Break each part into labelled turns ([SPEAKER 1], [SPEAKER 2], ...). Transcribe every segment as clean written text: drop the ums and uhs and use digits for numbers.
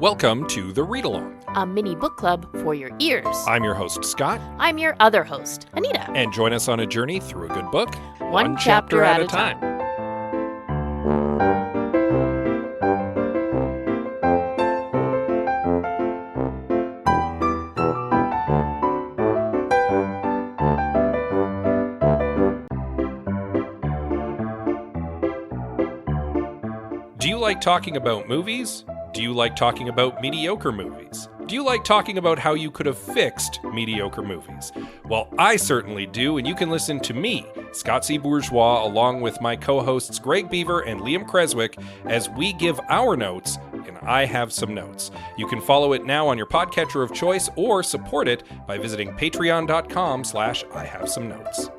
[SPEAKER 1] Welcome to The Read Along,
[SPEAKER 2] a mini book club for your ears.
[SPEAKER 1] I'm your host, Scott.
[SPEAKER 2] I'm your other host, Anita.
[SPEAKER 1] And join us on a journey through a good book,
[SPEAKER 2] one chapter at a time.
[SPEAKER 1] Do you like talking about movies? Do you like talking about mediocre movies? Do you like talking about how you could have fixed mediocre movies? Well, I certainly do, and you can listen to me, Scott C. Bourgeois, along with my co-hosts Greg Beaver and Liam Creswick, as we give our notes, and I have some notes. You can follow it now on your podcatcher of choice, or support it by visiting patreon.com/IHaveSomeNotes.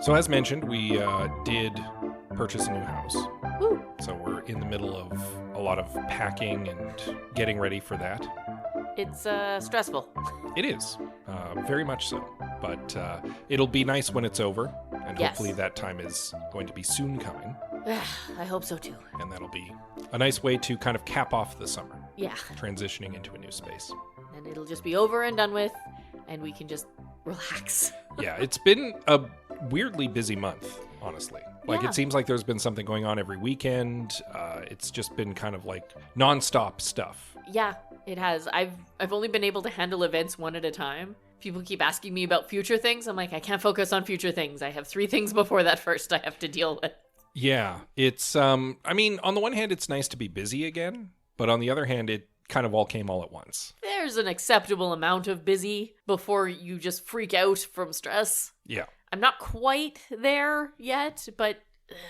[SPEAKER 1] So as mentioned, we did purchase a new house.
[SPEAKER 2] Woo.
[SPEAKER 1] So we're in the middle of a lot of packing and getting ready for that.
[SPEAKER 2] It's stressful.
[SPEAKER 1] It is, very much so. But it'll be nice when it's over, and
[SPEAKER 2] Yes.
[SPEAKER 1] hopefully that time is going to be soon coming.
[SPEAKER 2] I hope so too.
[SPEAKER 1] And that'll be a nice way to kind of cap off the summer,
[SPEAKER 2] Yeah.
[SPEAKER 1] transitioning into a new space.
[SPEAKER 2] And it'll just be over and done with, and we can just relax.
[SPEAKER 1] Yeah, it's been a weirdly busy month, honestly. Like,
[SPEAKER 2] Yeah.
[SPEAKER 1] It seems like there's been something going on every weekend. It's just been kind of like nonstop stuff.
[SPEAKER 2] Yeah, it has. I've only been able to handle events one at a time. People keep asking me about future things. I'm like, I can't focus on future things. I have 3 things before that first I have to deal with.
[SPEAKER 1] Yeah, it's, I mean, on the one hand, it's nice to be busy again, but on the other hand, it kind of all came all at once.
[SPEAKER 2] There's an acceptable amount of busy before you just freak out from stress.
[SPEAKER 1] Yeah.
[SPEAKER 2] I'm not quite there yet, but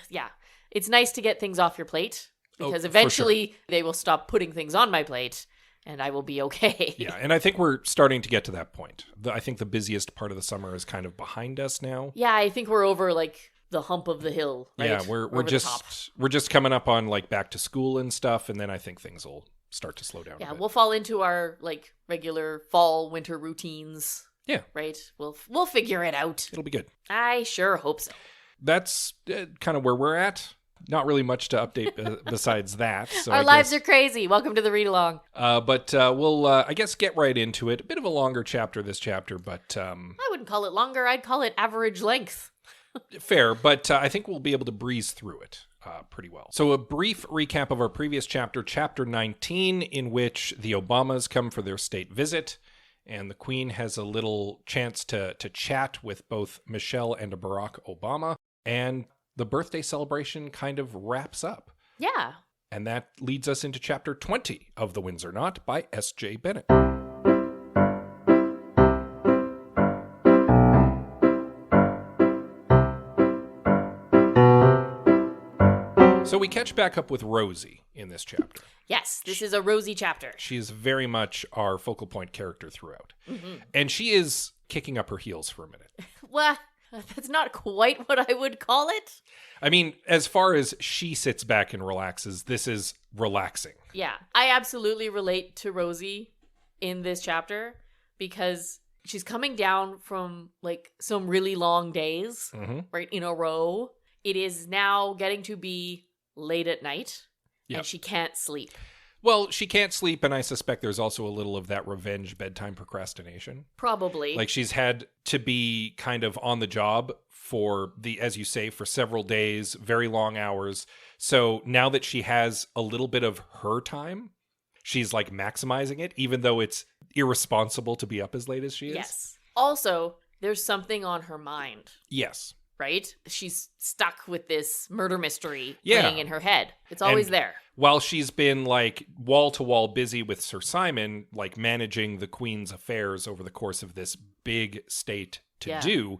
[SPEAKER 2] yeah, it's nice to get things off your plate because
[SPEAKER 1] for
[SPEAKER 2] eventually they will stop putting things on my plate and I will be okay.
[SPEAKER 1] Yeah, and I think we're starting to get to that point. I think the busiest part of the summer is kind of behind us now.
[SPEAKER 2] Yeah, I think we're over like the hump of the hill, right?
[SPEAKER 1] Yeah, we're
[SPEAKER 2] Over the top.
[SPEAKER 1] just coming up on like back to school and stuff, and then I think things will start to slow down.
[SPEAKER 2] Yeah,
[SPEAKER 1] a bit.
[SPEAKER 2] we'll fall into our like regular fall winter routines.
[SPEAKER 1] Yeah.
[SPEAKER 2] Right? We'll figure it out.
[SPEAKER 1] It'll be good.
[SPEAKER 2] I sure hope so.
[SPEAKER 1] That's kind of where we're at. Not really much to update besides that. So
[SPEAKER 2] Our lives are crazy. Welcome to the read along.
[SPEAKER 1] But we'll, I guess, get right into it. A bit of a longer chapter, this chapter, but
[SPEAKER 2] I wouldn't call it longer. I'd call it average length.
[SPEAKER 1] fair. But I think we'll be able to breeze through it pretty well. So a brief recap of our previous chapter, chapter 19, in which the Obamas come for their state visit. And the Queen has a little chance to chat with both Michelle and Barack Obama. And the birthday celebration kind of wraps up.
[SPEAKER 2] Yeah.
[SPEAKER 1] And that leads us into chapter 20 of The Windsor Knot by S.J. Bennett. So we catch back up with Rosie in this chapter.
[SPEAKER 2] Yes, this is a rosy chapter.
[SPEAKER 1] She is very much our focal point character throughout.
[SPEAKER 2] Mm-hmm.
[SPEAKER 1] And she is kicking up her heels for a minute.
[SPEAKER 2] Well, that's not quite what I would call it.
[SPEAKER 1] I mean, as far as she sits back and relaxes, this is relaxing.
[SPEAKER 2] Yeah, I absolutely relate to Rosie in this chapter because she's coming down from like some really long days, right, in a row. It is now getting to be late at night, and she can't sleep.
[SPEAKER 1] Well, she can't sleep, and I suspect there's also a little of that revenge bedtime procrastination.
[SPEAKER 2] Probably.
[SPEAKER 1] Like, she's had to be kind of on the job for as you say, for several days, very long hours. So now that she has a little bit of her time, she's like maximizing it, even though it's irresponsible to be up as late as she is.
[SPEAKER 2] Yes. Also, there's something on her mind.
[SPEAKER 1] Yes.
[SPEAKER 2] Right? She's stuck with this murder mystery
[SPEAKER 1] Yeah.
[SPEAKER 2] playing in her head. It's always
[SPEAKER 1] And
[SPEAKER 2] there.
[SPEAKER 1] While she's been like wall to wall busy with Sir Simon, like managing the Queen's affairs over the course of this big state to do,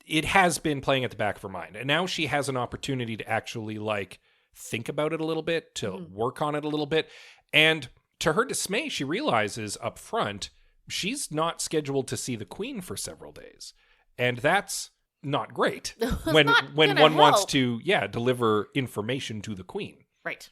[SPEAKER 1] it has been playing at the back of her mind. And now she has an opportunity to actually like think about it a little bit, to work on it a little bit. And to her dismay, she realizes up front, she's not scheduled to see the Queen for several days. And that's not great when one wants to deliver information to the Queen.
[SPEAKER 2] Right.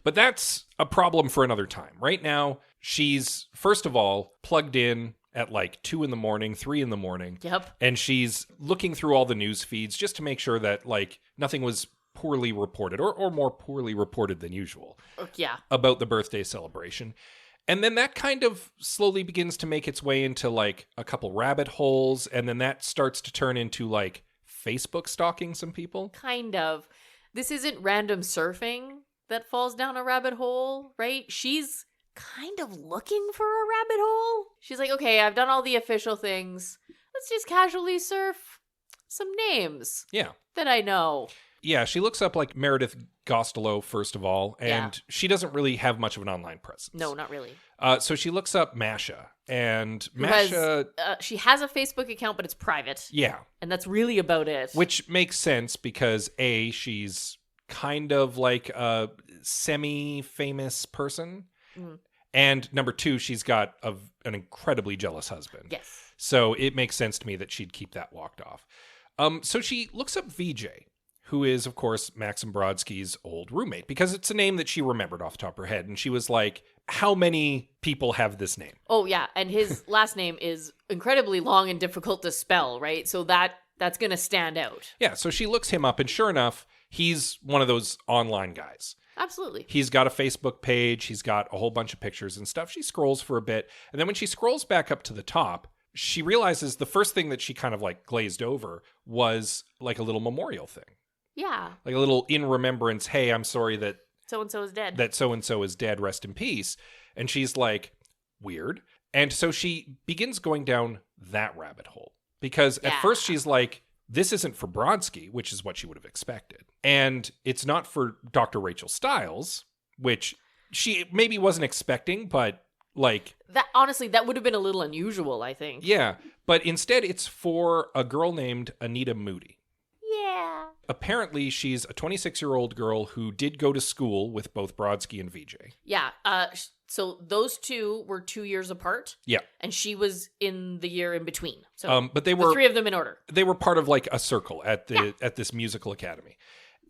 [SPEAKER 1] But that's a problem for another time. Right now, she's first of all plugged in at like 2 a.m, 3 a.m.
[SPEAKER 2] Yep.
[SPEAKER 1] And she's looking through all the news feeds just to make sure that like nothing was poorly reported, or more poorly reported than usual.
[SPEAKER 2] Yeah.
[SPEAKER 1] About the birthday celebration. And then that kind of slowly begins to make its way into like a couple rabbit holes. And then that starts to turn into like Facebook stalking some people.
[SPEAKER 2] Kind of. This isn't random surfing that falls down a rabbit hole, right? She's kind of looking for a rabbit hole. She's like, okay, I've done all the official things. Let's just casually surf some names.
[SPEAKER 1] Yeah.
[SPEAKER 2] That I know.
[SPEAKER 1] Yeah, she looks up like Meredith Gostelow, first of all, and she doesn't really have much of an online presence.
[SPEAKER 2] No, not really.
[SPEAKER 1] So she looks up Masha, and Masha...
[SPEAKER 2] she has a Facebook account, but it's private.
[SPEAKER 1] Yeah.
[SPEAKER 2] And that's really about it.
[SPEAKER 1] Which makes sense because, A, she's kind of like a semi-famous person, and number 2, she's got an incredibly jealous husband.
[SPEAKER 2] Yes.
[SPEAKER 1] So it makes sense to me that she'd keep that locked off. So she looks up VJ, who is, of course, Maxim Brodsky's old roommate, because it's a name that she remembered off the top of her head. And she was like, how many people have this name?
[SPEAKER 2] Oh, yeah. And his last name is incredibly long and difficult to spell, right? So that's going to stand out.
[SPEAKER 1] Yeah, so she looks him up, and sure enough, he's one of those online guys.
[SPEAKER 2] Absolutely.
[SPEAKER 1] He's got a Facebook page. He's got a whole bunch of pictures and stuff. She scrolls for a bit. And then when she scrolls back up to the top, she realizes the first thing that she kind of like glazed over was like a little memorial thing.
[SPEAKER 2] Yeah.
[SPEAKER 1] Like a little in remembrance, hey, I'm sorry that
[SPEAKER 2] so-and-so is dead.
[SPEAKER 1] That so-and-so is dead, rest in peace. And she's like, weird. And so she begins going down that rabbit hole. Because at first she's like, this isn't for Brodsky, which is what she would have expected. And it's not for Dr. Rachel Stiles, which she maybe wasn't expecting, but like...
[SPEAKER 2] That honestly, that would have been a little unusual, I think.
[SPEAKER 1] Yeah, but instead it's for a girl named Anita Moody.
[SPEAKER 2] Yeah.
[SPEAKER 1] Apparently, she's a 26-year-old girl who did go to school with both Brodsky and VJ.
[SPEAKER 2] Yeah. So those two were 2 years apart.
[SPEAKER 1] Yeah.
[SPEAKER 2] And she was in the year in between. So
[SPEAKER 1] but they were
[SPEAKER 2] the three of them in order.
[SPEAKER 1] They were part of like a circle at this musical academy.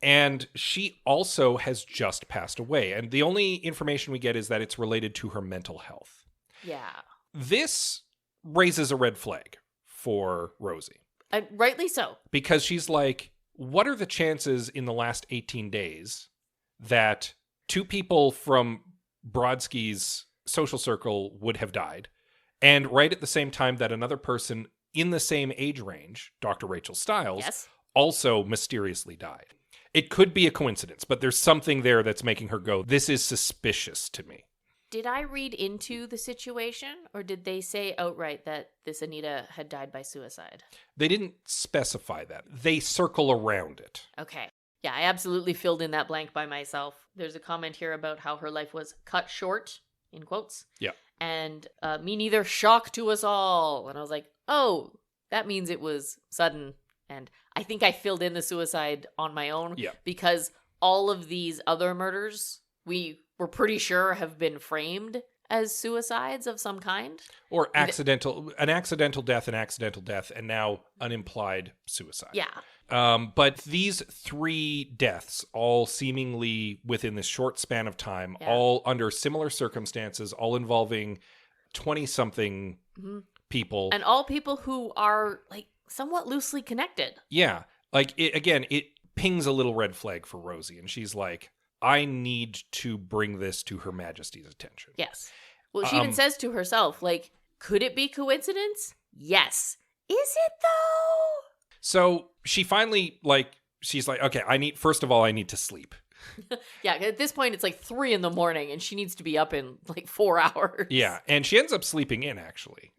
[SPEAKER 1] And she also has just passed away. And the only information we get is that it's related to her mental health.
[SPEAKER 2] Yeah.
[SPEAKER 1] This raises a red flag for Rosie.
[SPEAKER 2] Rightly so.
[SPEAKER 1] Because she's like, what are the chances in the last 18 days that two people from Brodsky's social circle would have died, and right at the same time that another person in the same age range, Dr. Rachel Stiles, also mysteriously died? It could be a coincidence, but there's something there that's making her go, this is suspicious to me.
[SPEAKER 2] Did I read into the situation, or did they say outright that this Anita had died by suicide?
[SPEAKER 1] They didn't specify that. They circle around it.
[SPEAKER 2] Okay. Yeah, I absolutely filled in that blank by myself. There's a comment here about how her life was cut short, in quotes.
[SPEAKER 1] Yeah.
[SPEAKER 2] And me neither, shock to us all. And I was like, oh, that means it was sudden. And I think I filled in the suicide on my own.
[SPEAKER 1] Yeah.
[SPEAKER 2] Because all of these other murders, we're pretty sure have been framed as suicides of some kind.
[SPEAKER 1] Or an accidental death, and now an implied suicide.
[SPEAKER 2] Yeah.
[SPEAKER 1] But these 3 deaths, all seemingly within this short span of time, all under similar circumstances, all involving 20-something people.
[SPEAKER 2] And all people who are, like, somewhat loosely connected.
[SPEAKER 1] Yeah. Like, it pings a little red flag for Rosie, and she's like, I need to bring this to Her Majesty's attention.
[SPEAKER 2] Yes. Well, she even says to herself, like, could it be coincidence? Yes. Is it, though?
[SPEAKER 1] So she finally, she's like, okay, first of all, I need to sleep.
[SPEAKER 2] Yeah, at this point, it's like 3 a.m, and she needs to be up in like 4 hours.
[SPEAKER 1] Yeah, and she ends up sleeping in, actually.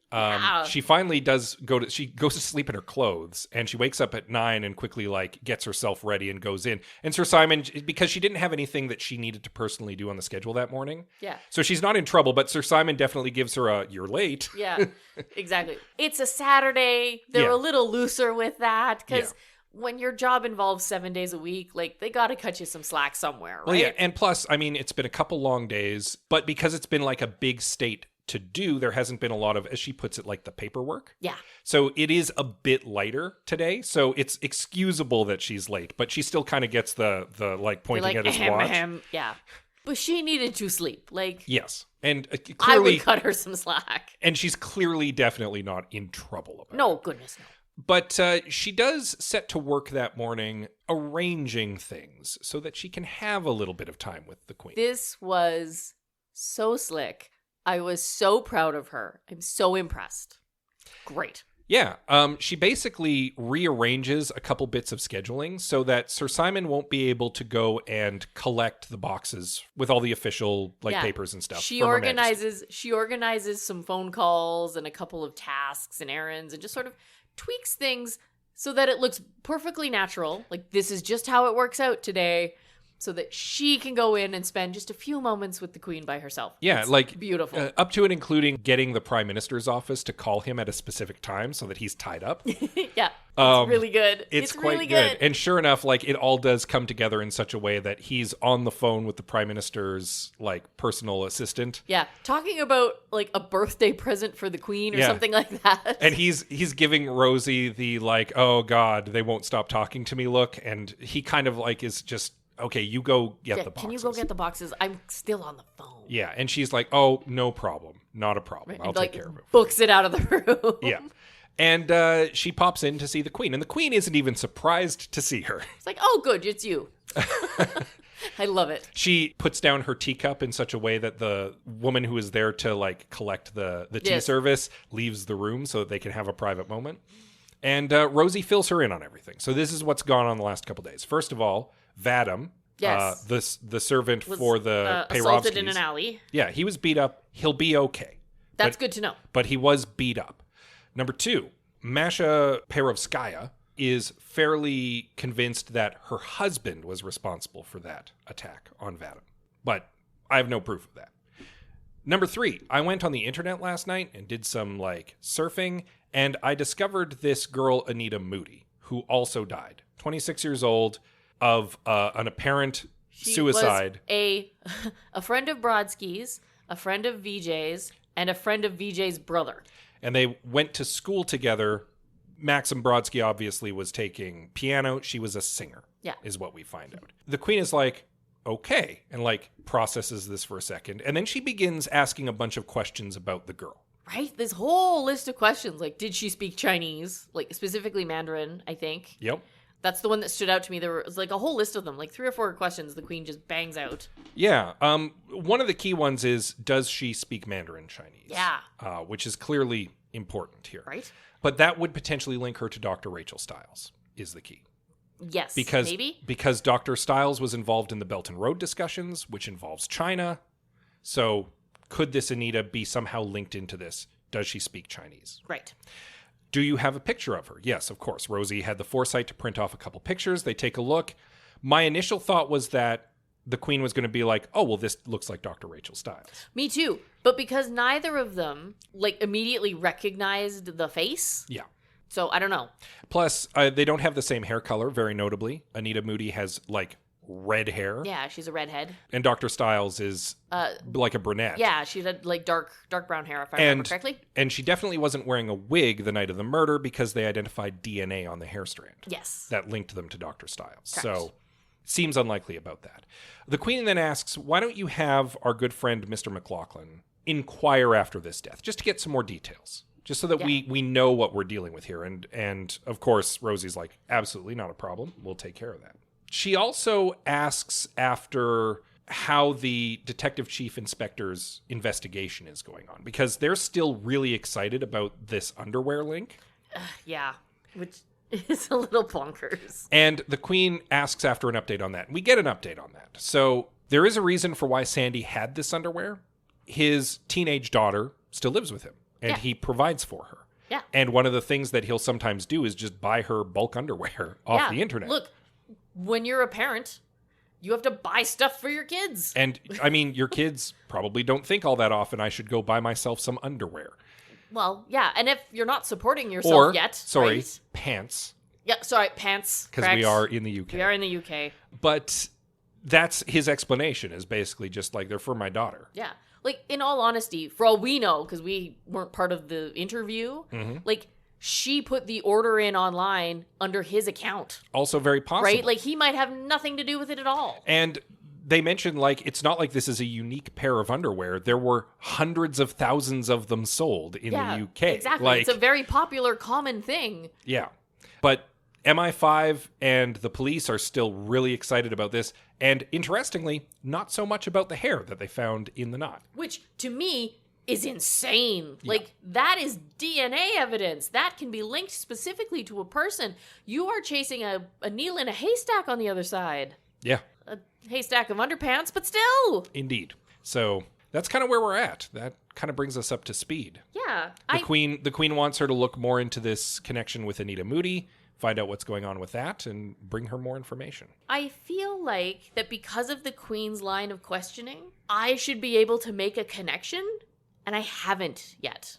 [SPEAKER 1] She finally does she goes to sleep in her clothes, and she wakes up at 9 and quickly gets herself ready and goes in. And Sir Simon, because she didn't have anything that she needed to personally do on the schedule that morning.
[SPEAKER 2] Yeah.
[SPEAKER 1] So she's not in trouble, but Sir Simon definitely gives her a, you're late.
[SPEAKER 2] Yeah, exactly. It's a Saturday. They're a little looser with that because when your job involves 7 days a week, they got to cut you some slack somewhere, right?
[SPEAKER 1] Well, yeah. And plus, I mean, it's been a couple long days, but because it's been a big state to do, there hasn't been a lot of, as she puts it, the paperwork.
[SPEAKER 2] Yeah.
[SPEAKER 1] So it is a bit lighter today. So it's excusable that she's late, but she still kind of gets the pointing at his watch.
[SPEAKER 2] Yeah. But she needed to sleep.
[SPEAKER 1] Yes. And
[SPEAKER 2] I
[SPEAKER 1] clearly
[SPEAKER 2] would cut her some slack.
[SPEAKER 1] And she's clearly definitely not in trouble about it.
[SPEAKER 2] No, goodness no.
[SPEAKER 1] But she does set to work that morning arranging things so that she can have a little bit of time with the queen.
[SPEAKER 2] This was so slick. I was so proud of her. I'm so impressed. Great.
[SPEAKER 1] Yeah, she basically rearranges a couple bits of scheduling so that Sir Simon won't be able to go and collect the boxes with all the official papers and stuff.
[SPEAKER 2] She organizes some phone calls and a couple of tasks and errands and just sort of tweaks things so that it looks perfectly natural. Like, this is just how it works out today, so that she can go in and spend just a few moments with the queen by herself.
[SPEAKER 1] Yeah,
[SPEAKER 2] it's
[SPEAKER 1] like
[SPEAKER 2] beautiful.
[SPEAKER 1] Up to and including getting the prime minister's office to call him at a specific time so that he's tied up.
[SPEAKER 2] Yeah, it's really good.
[SPEAKER 1] It's quite
[SPEAKER 2] really good.
[SPEAKER 1] And sure enough, like, it all does come together in such a way that he's on the phone with the prime minister's like personal assistant.
[SPEAKER 2] Yeah, talking about like a birthday present for the queen or something like that.
[SPEAKER 1] And he's giving Rosie the like, oh God, they won't stop talking to me look. And he kind of like is just, okay, you go get the boxes.
[SPEAKER 2] Can you go get the boxes? I'm still on the phone.
[SPEAKER 1] Yeah, and she's like, oh, no problem. Not a problem. I'll take care of it.
[SPEAKER 2] Books it out of the room.
[SPEAKER 1] Yeah. And she pops in to see the queen. And the queen isn't even surprised to see her.
[SPEAKER 2] It's like, oh, good, it's you. I love it.
[SPEAKER 1] She puts down her teacup in such a way that the woman who is there to like collect the tea service leaves the room so that they can have a private moment. And Rosie fills her in on everything. So this is what's gone on the last couple days. First of all, Vadim, the servant for the Peyrovskis,
[SPEAKER 2] assaulted in an alley.
[SPEAKER 1] Yeah, he was beat up. He'll be okay.
[SPEAKER 2] That's good to know.
[SPEAKER 1] But he was beat up. Number 2, Masha Peyrovskaya is fairly convinced that her husband was responsible for that attack on Vadim. But I have no proof of that. Number 3, I went on the internet last night and did some like surfing, and I discovered this girl, Anita Moody, who also died. 26 years old, of an apparent suicide.
[SPEAKER 2] Was a friend of Brodsky's, a friend of VJ's, and a friend of VJ's brother.
[SPEAKER 1] And they went to school together. Maxim Brodsky obviously was taking piano. She was a singer, is what we find out. The queen is like, okay, and like processes this for a second. And then she begins asking a bunch of questions about the girl.
[SPEAKER 2] Right? This whole list of questions. Like, did she speak Chinese? Like, specifically Mandarin, I think.
[SPEAKER 1] Yep.
[SPEAKER 2] That's the one that stood out to me. There was like a whole list of them, like 3 or 4 questions the queen just bangs out.
[SPEAKER 1] Yeah. One of the key ones is, does she speak Mandarin Chinese?
[SPEAKER 2] Yeah.
[SPEAKER 1] Which is clearly important here.
[SPEAKER 2] Right.
[SPEAKER 1] But that would potentially link her to Dr. Rachel Stiles, is the key.
[SPEAKER 2] Yes,
[SPEAKER 1] maybe? Because Dr. Stiles was involved in the Belt and Road discussions, which involves China. So could this Anita be somehow linked into this? Does she speak Chinese?
[SPEAKER 2] Right.
[SPEAKER 1] Do you have a picture of her? Yes, of course. Rosie had the foresight to print off a couple pictures. They take a look. My initial thought was that the queen was going to be like, oh, well, this looks like Dr. Rachel Stiles.
[SPEAKER 2] Me too. But because neither of them like immediately recognized the face.
[SPEAKER 1] Yeah.
[SPEAKER 2] So I don't know.
[SPEAKER 1] Plus, they don't have the same hair color, very notably. Anita Moody has like red hair.
[SPEAKER 2] Yeah, she's a redhead.
[SPEAKER 1] And Dr. Stiles is like a brunette.
[SPEAKER 2] Yeah, she had like dark brown hair, if I remember correctly.
[SPEAKER 1] And she definitely wasn't wearing a wig the night of the murder because they identified DNA on the hair strand.
[SPEAKER 2] Yes.
[SPEAKER 1] That linked them to Dr. Stiles.
[SPEAKER 2] Correct.
[SPEAKER 1] So seems unlikely about that. The queen then asks, why don't you have our good friend Mr. McLaughlin inquire after this death, just to get some more details, just so that we know what we're dealing with here. And of course, Rosie's like, absolutely not a problem. We'll take care of that. She also asks after how the detective chief inspector's investigation is going on, because they're still really excited about this underwear link.
[SPEAKER 2] Yeah, which is a little bonkers.
[SPEAKER 1] And the queen asks after an update on that. We get an update on that. So there is a reason for why Sandy had this underwear. His teenage daughter still lives with him, and he provides for her.
[SPEAKER 2] Yeah.
[SPEAKER 1] And one of the things that he'll sometimes do is just buy her bulk underwear off the internet.
[SPEAKER 2] Look, when you're a parent, you have to buy stuff for your kids.
[SPEAKER 1] And, I mean, your kids probably don't think all that often, I should go buy myself some underwear.
[SPEAKER 2] Well, yeah, and if you're not supporting yourself yet... right?
[SPEAKER 1] Pants.
[SPEAKER 2] Yeah, sorry, pants.
[SPEAKER 1] Because we are in the UK.
[SPEAKER 2] We are in the UK.
[SPEAKER 1] But that's his explanation, is basically just like, they're for my daughter.
[SPEAKER 2] Yeah. Like, in all honesty, for all we know, because we weren't part of the interview, like... she put the order in online under his account.
[SPEAKER 1] Also very possible.
[SPEAKER 2] Right? Like, he might have nothing to do with it at all.
[SPEAKER 1] And they mentioned, like, it's not like this is a unique pair of underwear. There were hundreds of thousands of them sold in the UK.
[SPEAKER 2] Exactly.
[SPEAKER 1] Like,
[SPEAKER 2] it's a very popular, common thing.
[SPEAKER 1] Yeah. But MI5 and the police are still really excited about this. And interestingly, not so much about the hair that they found in the knot.
[SPEAKER 2] Which, to me, is insane.
[SPEAKER 1] Yeah.
[SPEAKER 2] Like, that is DNA evidence. That can be linked specifically to a person. You are chasing a needle in a haystack on the other side.
[SPEAKER 1] Yeah.
[SPEAKER 2] A haystack of underpants, but still.
[SPEAKER 1] Indeed. So that's kind of where we're at. That kind of brings us up to speed.
[SPEAKER 2] Yeah.
[SPEAKER 1] The Queen wants her to look more into this connection with Anita Moody, find out what's going on with that, and bring her more information.
[SPEAKER 2] I feel like that because of the Queen's line of questioning, I should be able to make a connection, and I haven't yet.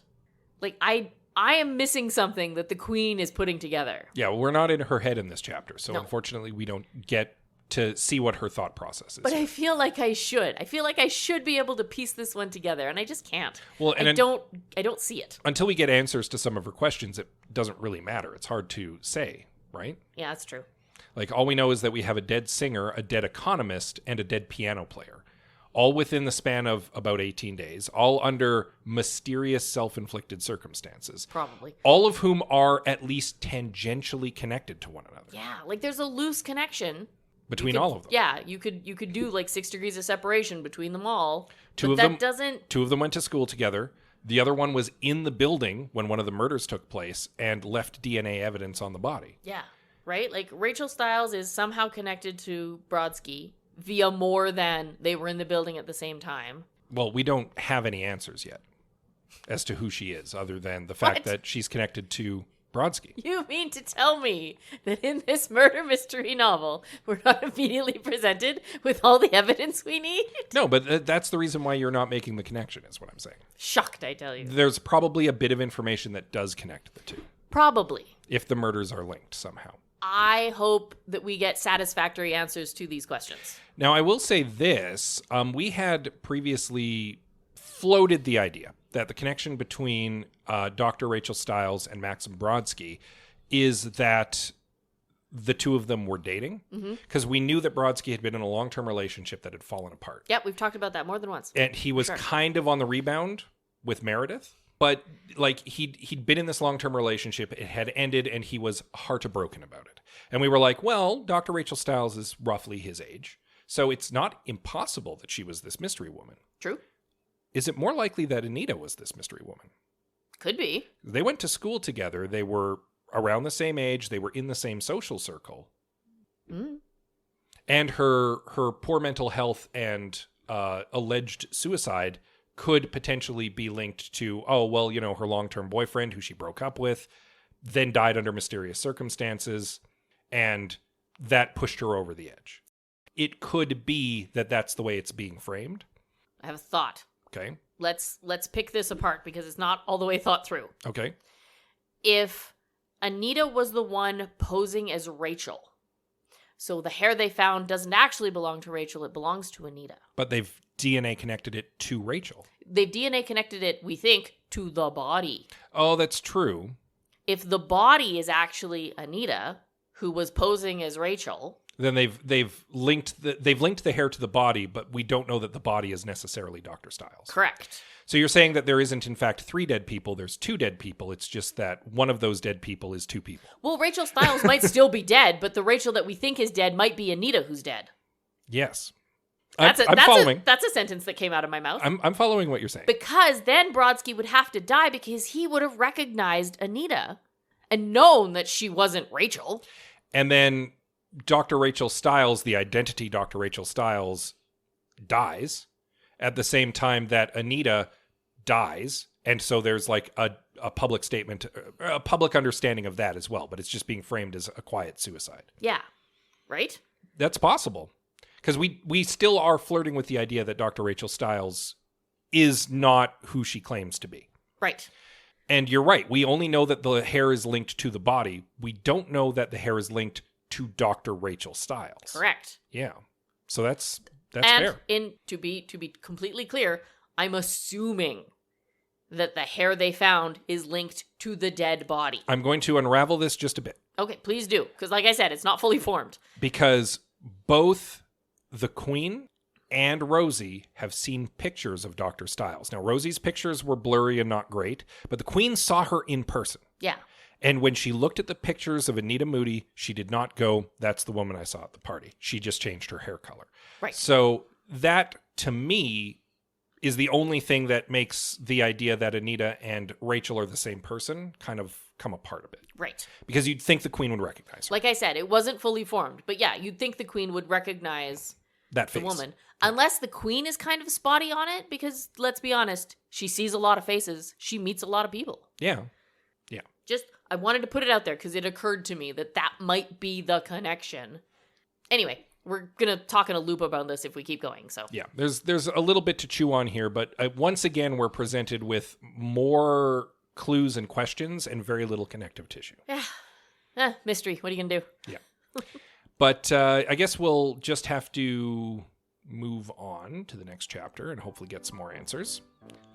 [SPEAKER 2] Like, I am missing something that the Queen is putting together.
[SPEAKER 1] Yeah, well, we're not in her head in this chapter, so
[SPEAKER 2] No.
[SPEAKER 1] unfortunately we don't get to see what her thought process is.
[SPEAKER 2] But I feel like I should. I feel like I should be able to piece this one together, and I just can't.
[SPEAKER 1] Well, and
[SPEAKER 2] I don't see it.
[SPEAKER 1] until we get answers to some of her questions, it doesn't really matter. It's hard to say, right?
[SPEAKER 2] Yeah, that's true.
[SPEAKER 1] Like, all we know is that we have a dead singer, a dead economist, and a dead piano player, all within the span of about 18 days, all under mysterious self-inflicted circumstances.
[SPEAKER 2] Probably.
[SPEAKER 1] All of whom are at least tangentially connected to one another.
[SPEAKER 2] Yeah, like there's a loose connection.
[SPEAKER 1] Between all of them.
[SPEAKER 2] Yeah, you could do like 6 degrees of separation between them all.
[SPEAKER 1] Two of them went to school together. The other one was in the building when one of the murders took place and left DNA evidence on the body.
[SPEAKER 2] Yeah, right? Like Rachel Stiles is somehow connected to Brodsky via more than they were in the building at the same time.
[SPEAKER 1] Well, we don't have any answers yet as to who she is, other than the fact that she's connected to Brodsky.
[SPEAKER 2] You mean to tell me that in this murder mystery novel, we're not immediately presented with all the evidence we need?
[SPEAKER 1] No, but that's the reason why you're not making the connection, is what I'm saying.
[SPEAKER 2] Shocked, I tell you.
[SPEAKER 1] There's probably a bit of information that does connect the two.
[SPEAKER 2] Probably.
[SPEAKER 1] If the murders are linked somehow.
[SPEAKER 2] I hope that we get satisfactory answers to these questions.
[SPEAKER 1] Now, I will say this. We had previously floated the idea that the connection between Dr. Rachel Stiles and Maxim Brodsky is that the two of them were dating. Because we knew that Brodsky had been in a long-term relationship that had fallen apart.
[SPEAKER 2] Yep, we've talked about that more than once.
[SPEAKER 1] And he was kind of on the rebound with Meredith. But like he'd been in this long-term relationship, it had ended, and he was heartbroken about it. And we were like, well, Dr. Rachel Stiles is roughly his age, so it's not impossible that she was this mystery woman.
[SPEAKER 2] True.
[SPEAKER 1] Is it more likely that Anita was this mystery woman?
[SPEAKER 2] Could be.
[SPEAKER 1] They went to school together. They were around the same age. They were in the same social circle.
[SPEAKER 2] Mm.
[SPEAKER 1] And her poor mental health and alleged suicide could potentially be linked to, her long-term boyfriend who she broke up with, then died under mysterious circumstances, and that pushed her over the edge. It could be that that's the way it's being framed.
[SPEAKER 2] I have a thought.
[SPEAKER 1] Okay.
[SPEAKER 2] Let's pick this apart because it's not all the way thought through.
[SPEAKER 1] Okay.
[SPEAKER 2] If Anita was the one posing as Rachel, so the hair they found doesn't actually belong to Rachel, it belongs to Anita.
[SPEAKER 1] But they've DNA connected it to Rachel.
[SPEAKER 2] They've DNA connected it, we think, to the body.
[SPEAKER 1] Oh, that's true.
[SPEAKER 2] If the body is actually Anita, who was posing as Rachel,
[SPEAKER 1] then they've linked the hair to the body, but we don't know that the body is necessarily Dr. Stiles.
[SPEAKER 2] Correct.
[SPEAKER 1] So you're saying that there isn't, in fact, 3 dead people. There's 2 dead people. It's just that one of those dead people is 2 people.
[SPEAKER 2] Well, Rachel Stiles might still be dead, but the Rachel that we think is dead might be Anita who's dead.
[SPEAKER 1] Yes.
[SPEAKER 2] I'm
[SPEAKER 1] following.
[SPEAKER 2] That's a sentence that came out of my mouth.
[SPEAKER 1] I'm following what you're saying.
[SPEAKER 2] Because then Brodsky would have to die because he would have recognized Anita and known that she wasn't Rachel.
[SPEAKER 1] And then Dr. Rachel Stiles, the identity Dr. Rachel Stiles, dies at the same time that Anita dies. And so there's like a public statement, a public understanding of that as well. But it's just being framed as a quiet suicide.
[SPEAKER 2] Yeah. Right?
[SPEAKER 1] That's possible. Because we still are flirting with the idea that Dr. Rachel Stiles is not who she claims to be.
[SPEAKER 2] Right.
[SPEAKER 1] And you're right. We only know that the hair is linked to the body. We don't know that the hair is linked to Dr. Rachel Stiles.
[SPEAKER 2] Correct.
[SPEAKER 1] Yeah. So that's
[SPEAKER 2] and
[SPEAKER 1] fair.
[SPEAKER 2] And to be completely clear, I'm assuming that the hair they found is linked to the dead body.
[SPEAKER 1] I'm going to unravel this just a bit.
[SPEAKER 2] Okay, please do. Because like I said, it's not fully formed.
[SPEAKER 1] Because both the Queen and Rosie have seen pictures of Dr. Stiles. Now, Rosie's pictures were blurry and not great, but the Queen saw her in person.
[SPEAKER 2] Yeah.
[SPEAKER 1] And when she looked at the pictures of Anita Moody, she did not go, that's the woman I saw at the party. She just changed her hair color.
[SPEAKER 2] Right.
[SPEAKER 1] So that, to me, is the only thing that makes the idea that Anita and Rachel are the same person kind of come apart a bit.
[SPEAKER 2] Right.
[SPEAKER 1] Because you'd think the Queen would recognize her.
[SPEAKER 2] Like I said, it wasn't fully formed. But yeah, you'd think the Queen would recognize
[SPEAKER 1] that face.
[SPEAKER 2] The woman. Unless the Queen is kind of spotty on it, because let's be honest, she sees a lot of faces. She meets a lot of people.
[SPEAKER 1] Yeah. Yeah.
[SPEAKER 2] Just, I wanted to put it out there because it occurred to me that might be the connection. Anyway, we're going to talk in a loop about this if we keep going. So
[SPEAKER 1] yeah, there's a little bit to chew on here, but once again, we're presented with more clues and questions and very little connective tissue.
[SPEAKER 2] Yeah. Mystery. What are you going to do?
[SPEAKER 1] Yeah. But I guess we'll just have to move on to the next chapter and hopefully get some more answers.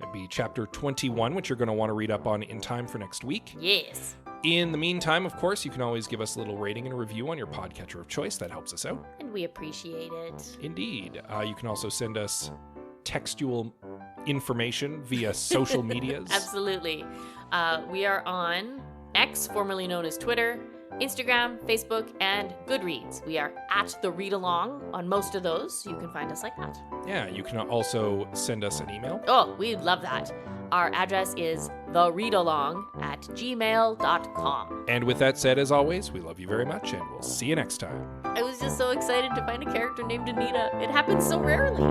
[SPEAKER 1] It'd be chapter 21, which you're going to want to read up on in time for next week.
[SPEAKER 2] Yes.
[SPEAKER 1] In the meantime, of course, you can always give us a little rating and a review on your podcatcher of choice. That helps us out.
[SPEAKER 2] And we appreciate it.
[SPEAKER 1] Indeed. You can also send us textual information via social medias.
[SPEAKER 2] Absolutely. We are on X, formerly known as Twitter, Instagram, Facebook, and Goodreads. We are at The Read Along on most of those. You can find us like that.
[SPEAKER 1] Yeah, you can also send us an email.
[SPEAKER 2] Oh, we'd love that. Our address is thereadalong@gmail.com.
[SPEAKER 1] And with that said, as always, we love you very much, and we'll see you next time.
[SPEAKER 2] I was just so excited to find a character named Anita. It happens so rarely.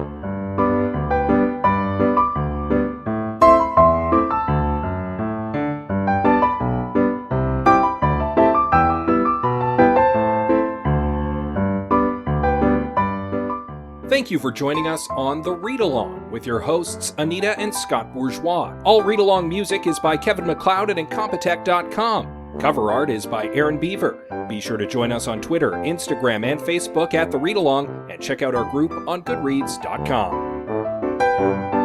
[SPEAKER 1] Thank you for joining us on The Read Along with your hosts, Anita and Scott Bourgeois. All Read Along music is by Kevin MacLeod at Incompetech.com. Cover art is by Aaron Beaver. Be sure to join us on Twitter, Instagram, and Facebook at The Read Along, and check out our group on Goodreads.com.